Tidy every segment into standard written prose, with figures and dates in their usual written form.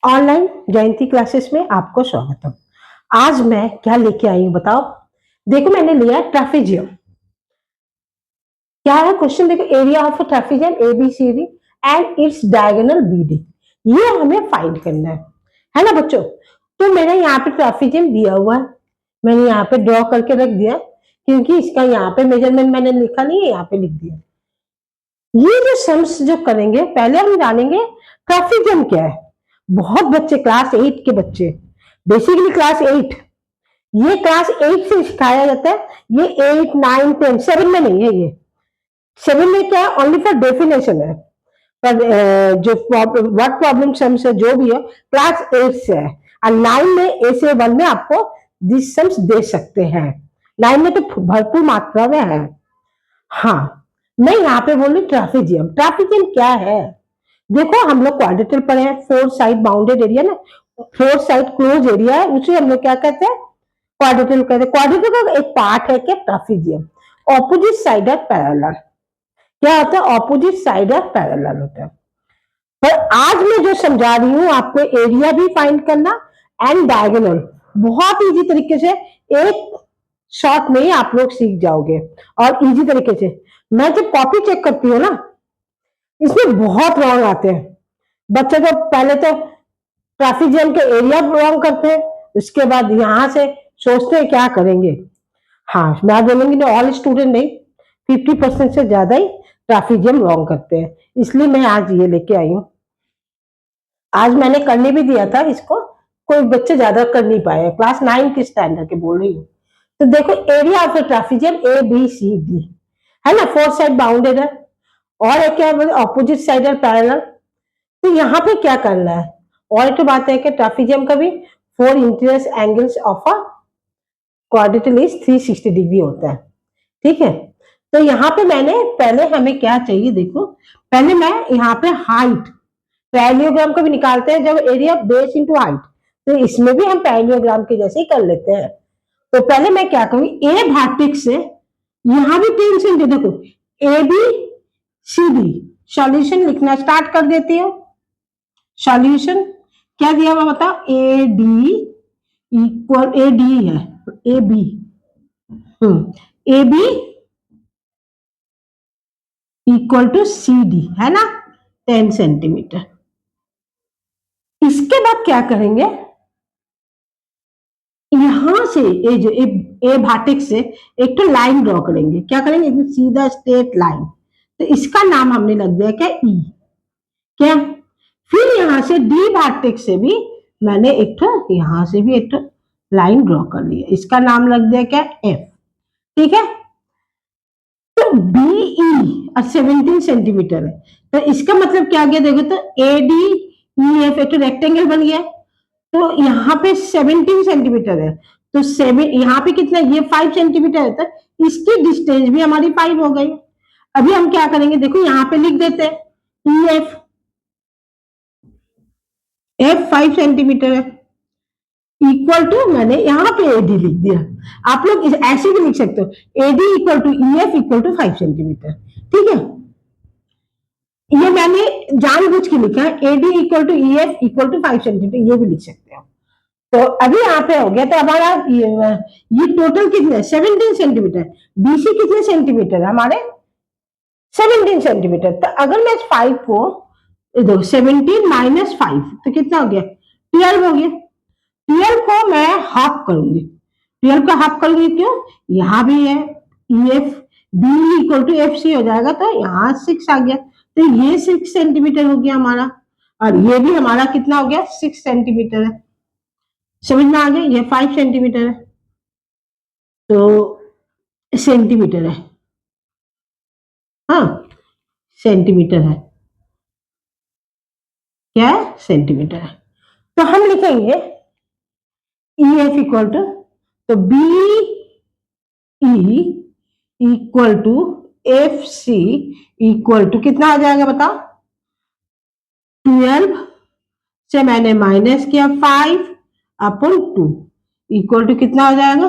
Online जयंती classes में आपको स्वागतम। आज मैं क्या लेके आई हूँ बताओ। देखो मैंने लिया ट्राफिजियम। क्या है क्वेश्चन, देखो area of trapezium ABCD and its diagonal BD, ये हमें फाइंड करना है ना बच्चों। तो मैंने यहाँ पे ट्राफिजियम दिया हुआ है, मैंने यहाँ पे ड्रॉ करके रख दिया क्योंकि इसका यहाँ पे मेजरमेंट मैंने लिखा नहीं है, यहाँ पे लिख दिया। ये जो सम्स जो करेंगे, पहले हम जानेंगे ट्राफिजियम क्या है। बहुत बच्चे क्लास 8 के बच्चे, बेसिकली क्लास 8, ये क्लास 8 से सिखाया जाता है। ये 8 9 10 7 में नहीं है, ये 7 में क्या है, ओनली फॉर डेफिनेशन है। पर जो वर्ड प्रॉब्लम सम्स है जो भी है क्लास 8 से है, और 9 में ए से 1 में आपको दिस सम्स दे सकते हैं। 9 में तो भरपूर मात्रा में है। हाँ, मैं यहाँ पे बोली ट्राफिजियम। ट्राफिजियम क्या है, देखो हम लोग क्वाड्रेटर पढ़े हैं, 4 साइड बाउंडेड एरिया ना, 4 साइड क्लोज एरिया है, उसे हम लोग क्या कहते हैं, क्वाड्रेटर कहते हैं। क्वाड्रेटर का एक पार्ट है क्या, ट्राफिजियम। ऑपोजिट साइड ऑफ पैरेलल, क्या होता है, ऑपोजिट साइड ऑफ पैरेलल होता है। पर आज मैं जो समझा रही हूँ आपको, एरिया भी फाइंड करना एंड डायगोनल, बहुत इजी तरीके से एक शॉर्ट में ही आप लोग सीख जाओगे और इजी तरीके से। मैं जब कॉपी चेक करती हूँ ना, इसमें बहुत रॉन्ग आते हैं। बच्चे तो पहले तो ट्रैफिक जैम के एरिया रॉन्ग करते हैं, उसके बाद यहां से सोचते हैं क्या करेंगे। हाँ, मैं बोलूंगी ऑल स्टूडेंट नहीं, 50% से ज्यादा ही ट्रैफिक जैम रॉन्ग करते हैं, इसलिए मैं आज ये लेके आई हूँ। आज मैंने करने भी दिया था इसको, कोई बच्चे ज्यादा कर नहीं पाए, क्लास 9 के स्टैंडर्ड के बोल रही हूँ। तो देखो area of traffic jam ABCD है ना, 4 साइड बाउंडेड है, और एक क्या ऑपोजिट साइड है पैरेलल। तो यहाँ पे क्या करना है, और एक बात है कि ट्रैफिजियम का भी 4 interior angles of a क्वाड्रेटर is 360 degree होता है, ठीक है। तो यहाँ पे मैंने पहले हमें क्या चाहिए, देखो पहले मैं यहाँ पे हाइट, पैरेललोग्राम को भी निकालते हैं जब एरिया बेस इंटू हाइट, तो इसमें भी हम पैरेललोग्राम के जैसे ही कर लेते हैं। तो पहले मैं क्या करूंगी, ए वर्टेक्स से यहाँ भी 10 सेंटीमीटर, देखो ABCD सॉल्यूशन लिखना स्टार्ट कर देती हूँ। सॉल्यूशन क्या दिया हुआ बताओ, AD इक्वल AD है, AB AB equal to CD है ना, 10 सेंटीमीटर। इसके बाद क्या करेंगे, यहां से ये जो ए भाटिक से एक तो लाइन ड्रॉ करेंगे, क्या करेंगे, एक सीधा स्ट्रेट लाइन। तो इसका नाम हमने लग दिया क्या, E, क्या। फिर यहां से डी भाटिक से भी मैंने एक तो यहां से भी एक तो लाइन ड्रॉ कर लिया, इसका नाम लग दिया क्या, F, ठीक है। तो BE 17 सेंटीमीटर है, तो इसका मतलब क्या गया, देखो तो ADEF एक तो रेक्टेंगल बन गया। तो यहाँ पे 17 सेंटीमीटर है, तो यहाँ पे कितना, ये 5 सेंटीमीटर है, तो इसकी डिस्टेंस भी हमारी 5 हो गई। अभी हम क्या करेंगे, देखो यहाँ पे लिख देते हैं EF, F 5 सेंटीमीटर है, इक्वल टू मैंने यहाँ पे AD लिख दिया। आप लोग ऐसे भी लिख सकते हो, AD equal to EF equal to 5 centimetre, ठीक है। ये मैंने जानबूझ के लिखा है, AD equal to EF equal to 5 centimetre, ये भी लिख सकते हो। तो अभी यहाँ पे हो गया, तो हमारा ये टोटल कितने, 17 सेंटीमीटर। BC कितने सेंटीमीटर है हमारे, 17 सेंटीमीटर। तो अगर मैं 5 को देखो 17 माइनस 5 तो कितना हो गया, 12 हो गया। 12 को मैं हाफ करूंगी, 12 का हाफ करूंगी, क्यों, यहाँ भी है EF, B equal to FC हो जाएगा, तो यहाँ 6 आ गया, तो ये 6 सेंटीमीटर हो गया हमारा, और ये भी हमारा कितना हो गया, 6 सेंटीमीटर है। समझ में आ गया, ये 5 सेंटीमीटर है, तो सेंटीमीटर है, हाँ सेंटीमीटर है, क्या है, सेंटीमीटर है। तो हम लिखेंगे EF इक्वल टू, तो BE equal to FC equal to कितना आ जाएगा बताओ, 12 से मैंने माइनस किया 5 अपन 2 इक्वल टू कितना हो जाएगा,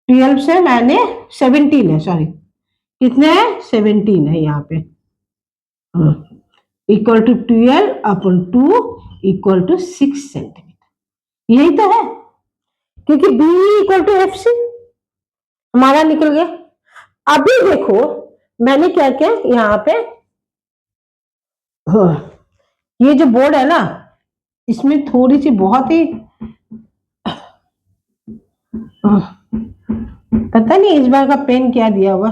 12 से मैंने 17 है, सॉरी कितने हैं, 17 है यहाँ पे, equal to 12/2 equal to 6 centimetre. यही तो है, क्योंकि B equal to F C हमारा निकल गया। अभी देखो मैंने क्या किया यहाँ पे, ये जो बोर्ड है ना इसमें थोड़ी सी बहुत ही पता नहीं इस बार का पेन क्या दिया हुआ,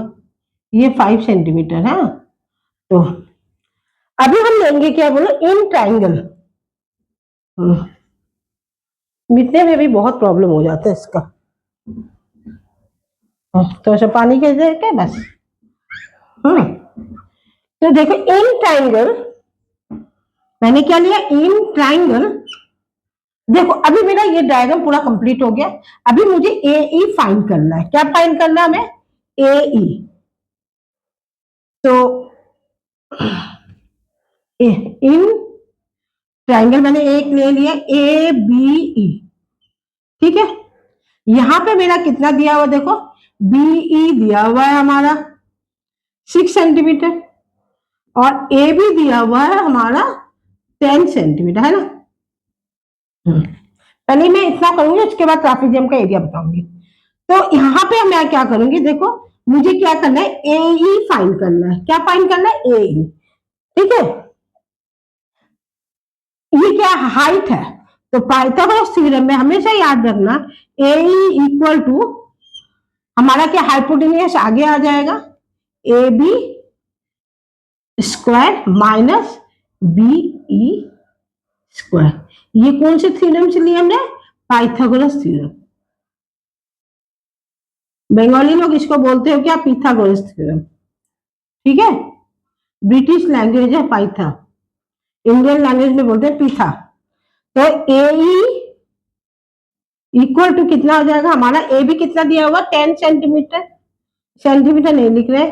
ये 5 सेंटीमीटर है। तो अभी हम लेंगे क्या बोलो, इन ट्राइंगल। मिटने में भी बहुत प्रॉब्लम हो जाता है इसका। तो ऐसा पानी के दे के बस। तो देखो इन ट्राइंगल, मैंने क्या लिया, इन ट्राइंगल। देखो अभी मेरा ये डायग्राम पूरा कंप्लीट हो गया। अभी मुझे ए ई फाइंड करना है। क्या फाइंड करना है हमें, ए ई। तो इन ट्राइंगल मैंने एक ले लिया, ए बी ई, ठीक है। यहां पे मेरा कितना दिया हुआ देखो, बीई दिया हुआ है हमारा 6 सेंटीमीटर और ए भी दिया हुआ है हमारा 10 सेंटीमीटर, है ना। पहले मैं इतना करूंगी, उसके बाद ट्राफिजियम का एरिया बताऊंगी। तो यहाँ पे मैं क्या करूंगी, देखो मुझे क्या करना है, ए ई फाइंड करना है। क्या फाइंड करना है, ए ई, ठीक है। ये क्या हाइट है, तो पाइथागोरस थ्योरम में हमेशा याद रखना ए ई इक्वल टू हमारा क्या, हाइपोटेन्यूस आगे आ जाएगा, A B square minus B E square. ये कौन से थ्योरम से लिया हमने, पाइथागोरस थ्योरम। बंगाली लोग इसको बोलते हो क्या, पिथागोरस थ्योरम, ठीक है। ब्रिटिश लैंग्वेज है पाइथा, इंडियन लैंग्वेज में बोलते हैं पिथा। तो ए ई इक्वल टू कितना हो जाएगा हमारा, ए बी कितना दिया हुआ 10 सेंटीमीटर, सेंटीमीटर नहीं लिख रहे,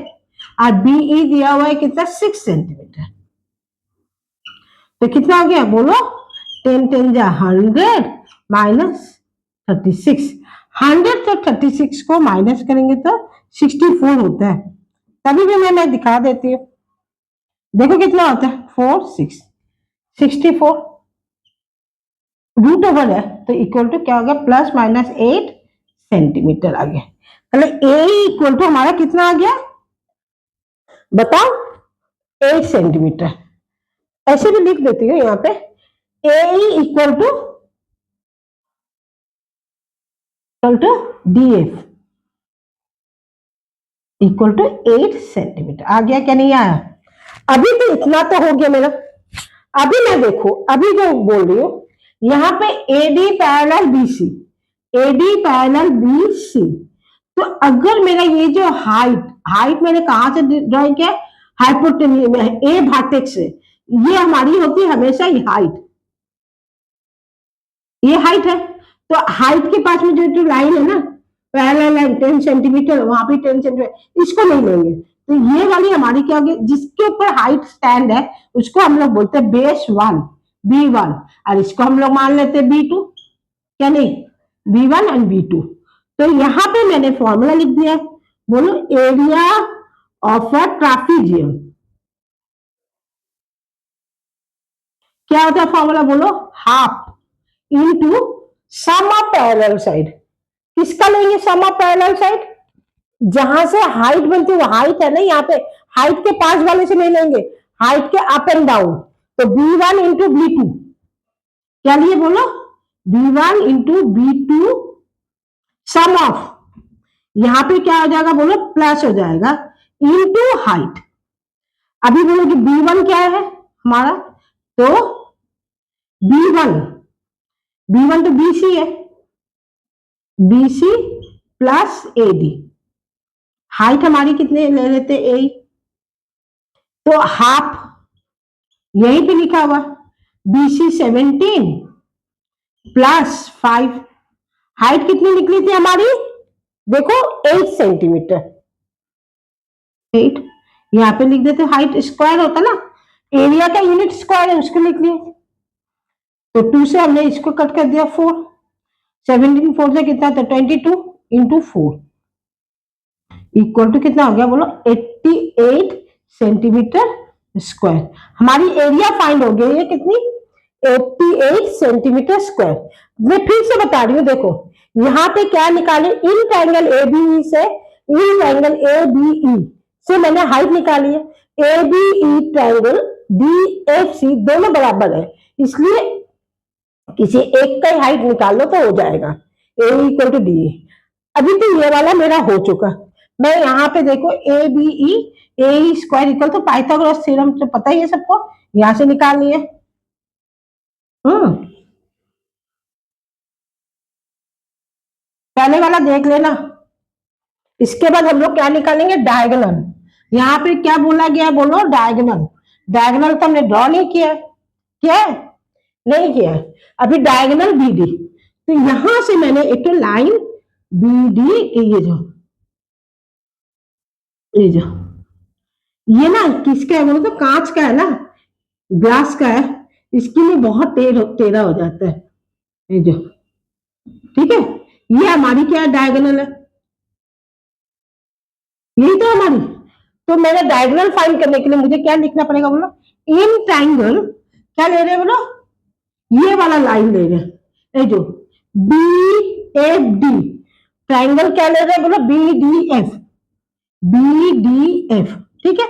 और बी ई दिया हुआ है कितना 6 सेंटीमीटर। तो कितना हो गया बोलो, 10 10 जा 100 माइनस 36। 100 तो 36 को माइनस करेंगे तो 64 होता है। तभी भी मैं दिखा देती हूँ, देखो कितना होता है 4 6 64 रूट ओवर है, तो इक्वल टू क्या हो गया, प्लस माइनस 8 सेंटीमीटर आ गया। मतलब ए इक्वल टू हमारा कितना आ गया बताओ, 8 सेंटीमीटर। ऐसे भी लिख देती हूँ यहाँ पे, A equal to D F equal to 8 centimetre. आ गया क्या, नहीं आया। अभी तो इतना तो हो गया मेरा। अभी मैं देखो, अभी जो बोल रही हूँ यहाँ पे AD parallel BC, AD parallel BC. तो अगर मेरा ये जो हाइट मैंने कहां से ड्रॉ किया, हाइपोटेन्यूज में ए वर्टेक्स से, ये हमारी होती है हमेशा ये हाइट, ये हाइट है। तो हाइट के पास में जो लाइन है ना, पैरेलल लाइन 10 सेंटीमीटर, वहां भी 10 सेंटीमीटर, इसको नहीं लेंगे। तो ये वाली हमारी क्या होगी, जिसके ऊपर हाइट स्टैंड है उसको हम लोग बोलते हैं बेस 1 B1, और इसको हम लोग मान लेते हैं B2, क्या नहीं, B1 एंड B2। तो यहाँ पे मैंने फॉर्मूला लिख दिया, बोलो एरिया ऑफ अ ट्राफिजियम क्या होता है, फॉर्मूला बोलो, half into sum of parallel side. किसका लेंगे सम ऑफ पैरेलल साइड, जहां से हाइट बनती है, वो हाइट है ना, यहाँ पे हाइट के पास वाले से नहीं लेंगे, हाइट के अप एंड डाउन। तो B1 इंटू B2 क्या लिए बोलो, B1 into B2 some of, यहां पे क्या हो जाएगा बोलो, प्लस हो जाएगा इंटू हाइट। अभी बोलो कि B1 क्या है हमारा, तो B1 B1 तो BC है, BC प्लस AD, हाइट हमारी कितने ले लेते A, तो हाफ यहीं पे लिखा हुआ BC 17 प्लस 5, हाइट कितनी निकली थी हमारी देखो 8 सेंटीमीटर, 8 यहाँ पे लिख देते, हाइट स्क्वायर होता ना, एरिया का यूनिट स्क्वायर है उसको लिख लिए। तो 2 से हमने इसको कट कर दिया 4, 17 4 से कितना था 22 इंटू 4 इक्वल टू कितना हो गया बोलो 88 सेंटीमीटर स्क्वायर। हमारी एरिया फाइंड हो गई है कितनी, 88 सेंटीमीटर स्क्वायर। मैं फिर से बता रही हूँ, देखो यहाँ पे क्या निकाले, इन ट्रायंगल एबीई से, इन ट्रायंगल एबीई से मैंने हाइट निकाली है। एबीई ट्रायंगल डीएफसी दोनों बराबर है, इसलिए किसी एक का हाइट निकाल लो तो हो जाएगा, ए इक्वल टू डी। अभी तो ये वाला मेरा हो चुका। मैं यहाँ पे देखो A B E, A square equal to Pythagoras theorem तो पता ही है सबको, यहां से निकाल लिए। पहले वाला देख लेना। इसके बाद हम लोग क्या निकालेंगे, डायगोनल। यहाँ पे क्या बोला गया, बोलो डायगोनल। डायगोनल तो हमने ड्रॉ नहीं किया, क्या नहीं किया। अभी डायगोनल बीडी, तो यहां से मैंने एक लाइन बीडी, ये ना किसका है बोलो तो कांच का है ना, ग्लास का है, इसके लिए बहुत टेढ़ा हो जाता है, ये जो, ठीक है। ये हमारी क्या है, डायगोनल है, यही तो हमारी। तो मेरा डायगोनल फाइंड करने के लिए मुझे क्या लिखना पड़ेगा बोलो, इन ट्रायंगल क्या ले रहे हैं बोलो, ये वाला लाइन ले रहे हैं, ये जो बी एफ डी, ट्रायंगल क्या ले रहे हैं बोलो, B D F, B D F, ठीक है।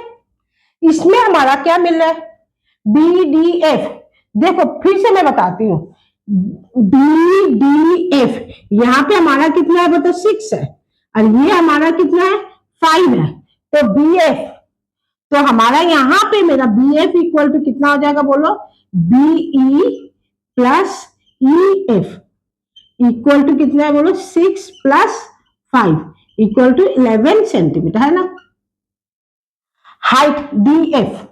इसमें हमारा क्या मिल रहा है, बी डी एफ। देखो फिर से मैं बताती हूँ, बी डी एफ यहाँ पे हमारा कितना है बताओ, 6 है, और ये हमारा कितना है, 5 है। तो बी एफ, तो हमारा यहाँ पे मेरा बी एफ इक्वल टू कितना हो जाएगा बोलो, BE plus E F equal to कितना है बोलो, 6 प्लस 5 इक्वल टू 11 सेंटीमीटर, है ना। Height D F,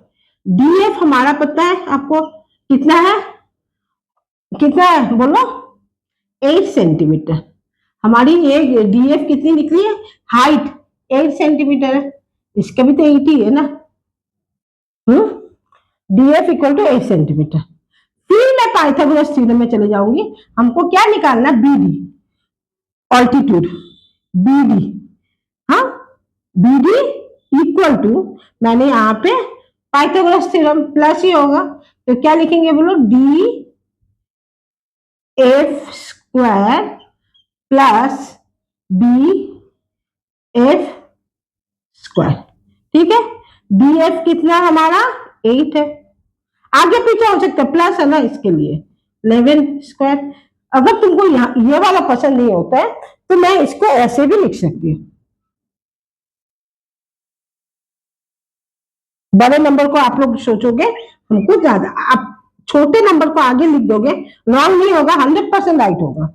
D F हमारा पता है आपको कितना है, कितना है बोलो, 8 सेंटीमीटर। हमारी ये डी एफ कितनी निकली है, हाइट 8 सेंटीमीटर है, इसका भी तो 8 ही है ना। D F equal to 8 centimetre. फिर मैं पाइथागोरस थ्योरम में चले जाऊंगी। हमको क्या निकालना, बीडी, ऑल्टीट्यूड, बीडी, हाँ बीडी इक्वल टू, मैंने यहाँ पे पाइथागोरस थ्योरम प्लस ही होगा, तो क्या लिखेंगे बोलो, D F square plus B F square, ठीक है। डी एफ कितना हमारा 8 है, आगे पीछे हो सकता है, प्लस है ना, इसके लिए 11 स्क्वायर। अगर तुमको ये वाला पसंद नहीं होता है तो मैं इसको ऐसे भी लिख सकती हूँ, बड़े नंबर को आप लोग सोचोगे हमको ज्यादा, आप छोटे नंबर को आगे लिख दोगे, रॉन्ग नहीं होगा, 100% राइट होगा।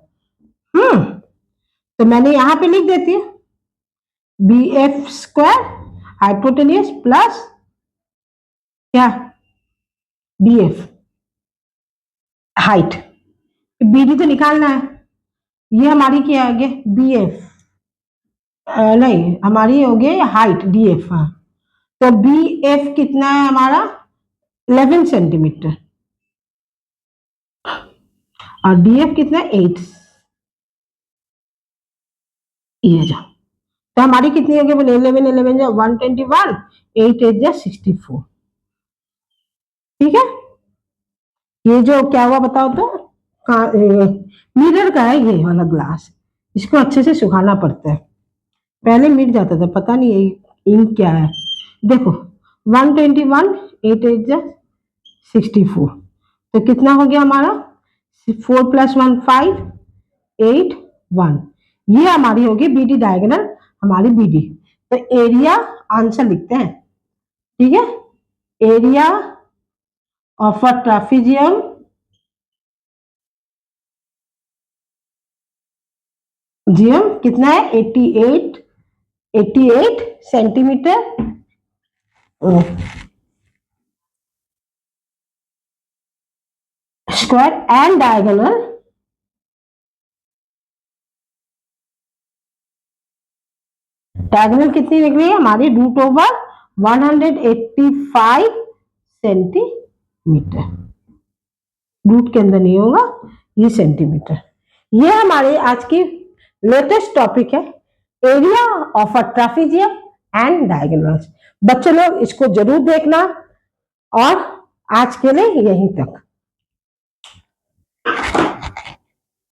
तो मैंने यहां पे लिख देती हूँ, B F square hypotenuse plus क्या, बी एफ हाइट, बीडी तो निकालना है, ये हमारी क्या आगे बी एफ, नहीं हमारी हो गई हाइट डी एफ, हाँ। तो बी एफ कितना है हमारा 11 सेंटीमीटर, और डी एफ कितना है 8, ये जो, तो हमारी कितनी होगी बोले, 11 11 जो 121, 8 8 जो 64, ठीक है। ये जो क्या हुआ बताओ तो, मिरर का है ये वाला ग्लास, इसको अच्छे से सुखाना पड़ता है, पहले मिट जाता था, पता नहीं ये इंक क्या है। देखो 121 8 8 जा 64, तो कितना हो गया हमारा, 4 + 1 5 8 1, ये हमारी होगी बीडी डायगोनल, हमारी बीडी। तो एरिया आंसर लिखते हैं, ठीक है। एरिया ऑफ अ ट्राफिजियम जियम कितना है, 88 सेंटीमीटर स्क्वायर एंड डायगोनल कितनी निकली है हमारी, √185 सेंटीमीटर, रूट के अंदर नहीं होगा, ये सेंटीमीटर। ये हमारे आज की लेटेस्ट टॉपिक है, area of a trapezium and diagonals. बच्चों लोग इसको जरूर देखना, और आज के लिए यहीं तक।